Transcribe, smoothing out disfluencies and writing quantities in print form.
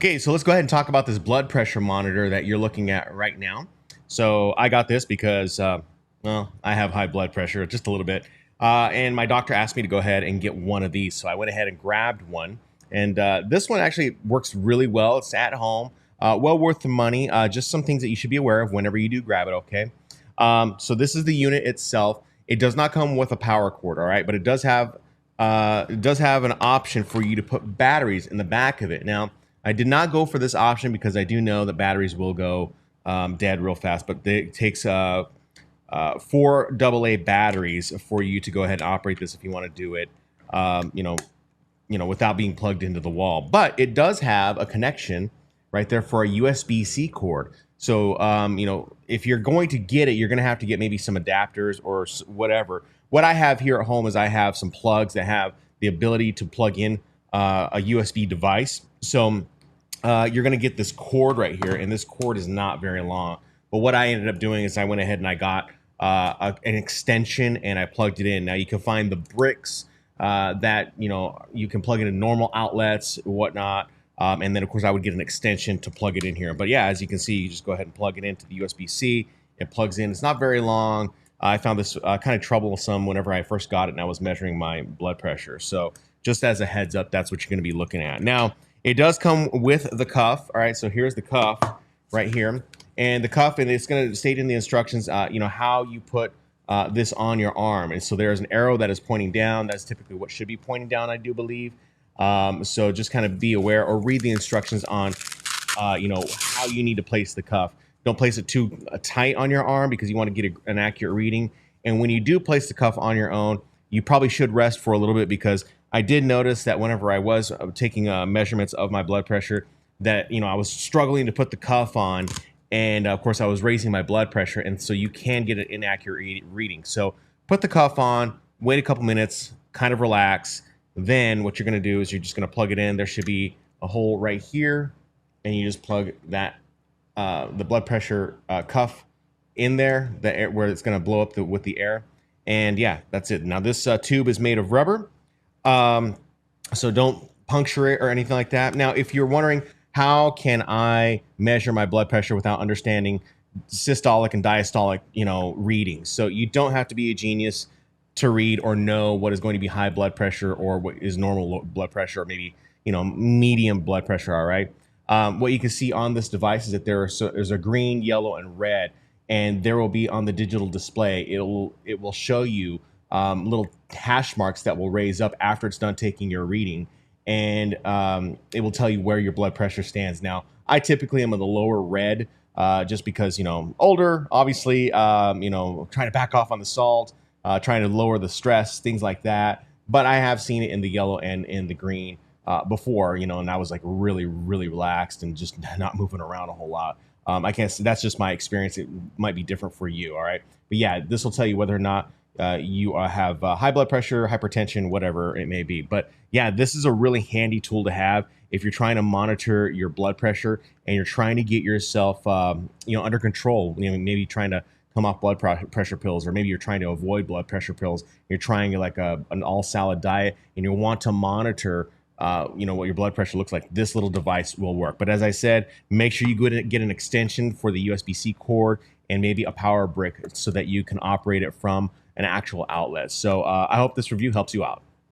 Okay, so let's go ahead and talk about this blood pressure monitor that you're looking at right now. So I got this because, well, I have high blood pressure just a little bit. And my doctor asked me to go ahead and get one of these. So I went ahead and grabbed one. And this one actually works really well. It's at home, well worth the money. Just some things that you should be aware of whenever you do grab it, okay? So this is the unit itself. It does not come with a power cord, all right? But it does have an option for you to put batteries in the back of it. Now, I did not go for this option because I do know that batteries will go dead real fast, but it takes 4 AA batteries for you to go ahead and operate this if you want to do it, without being plugged into the wall. But it does have a connection right there for a USB-C cord. So, if you're going to get it, you're going to have to get maybe some adapters or whatever. What I have here at home is I have some plugs that have the ability to plug in a USB device. So you're going to get this cord right here, and this cord is not very long. But what I ended up doing is I went ahead and I got an extension and I plugged it in. Now you can find the bricks that you can plug into normal outlets, whatnot. And then of course I would get an extension to plug it in here. But yeah, as you can see, you just go ahead and plug it into the USB-C. It plugs in. It's not very long. I found this kind of troublesome whenever I first got it and I was measuring my blood pressure. So just as a heads up, that's what you're going to be looking at. Now, it does come with the cuff. All right, so here's the cuff right here. And the cuff, and it's going to state in the instructions, how you put this on your arm. And so there's an arrow that is pointing down. That's typically what should be pointing down, I do believe. So just kind of be aware or read the instructions on, how you need to place the cuff. Don't place it too tight on your arm because you want to get an accurate reading. And when you do place the cuff on your own, you probably should rest for a little bit, because I did notice that whenever I was taking measurements of my blood pressure, that I was struggling to put the cuff on, and of course I was raising my blood pressure, and so you can get an inaccurate reading. So put the cuff on, wait a couple minutes, kind of relax. Then what you're going to do is you're just going to plug it in. There should be a hole right here, and you just plug that the blood pressure cuff in there, where it's going to blow up with the air. And yeah, that's it. Now this tube is made of rubber. So don't puncture it or anything like that. Now, if you're wondering, how can I measure my blood pressure without understanding systolic and diastolic, readings? So you don't have to be a genius to read or know what is going to be high blood pressure or what is normal blood pressure, or maybe, medium blood pressure. All right. What you can see on this device is that there's a green, yellow, and red, and there will be on the digital display, it will show you little hash marks that will raise up after it's done taking your reading, and it will tell you where your blood pressure stands. Now, I typically am in the lower red, just because, older, obviously, trying to back off on the salt, trying to lower the stress, things like that. But I have seen it in the yellow and in the green before, and I was like really, really relaxed and just not moving around a whole lot. I can't say, that's just my experience. It might be different for you. All right. But yeah, this will tell you whether or not you have high blood pressure, hypertension, whatever it may be. But yeah, this is a really handy tool to have if you're trying to monitor your blood pressure and you're trying to get yourself, under control. Maybe trying to come off blood pressure pills, or maybe you're trying to avoid blood pressure pills. You're trying like an all salad diet, and you want to monitor what your blood pressure looks like. This little device will work. But as I said, make sure you go and get an extension for the USB-C cord and maybe a power brick so that you can operate it from an actual outlet. So I hope this review helps you out.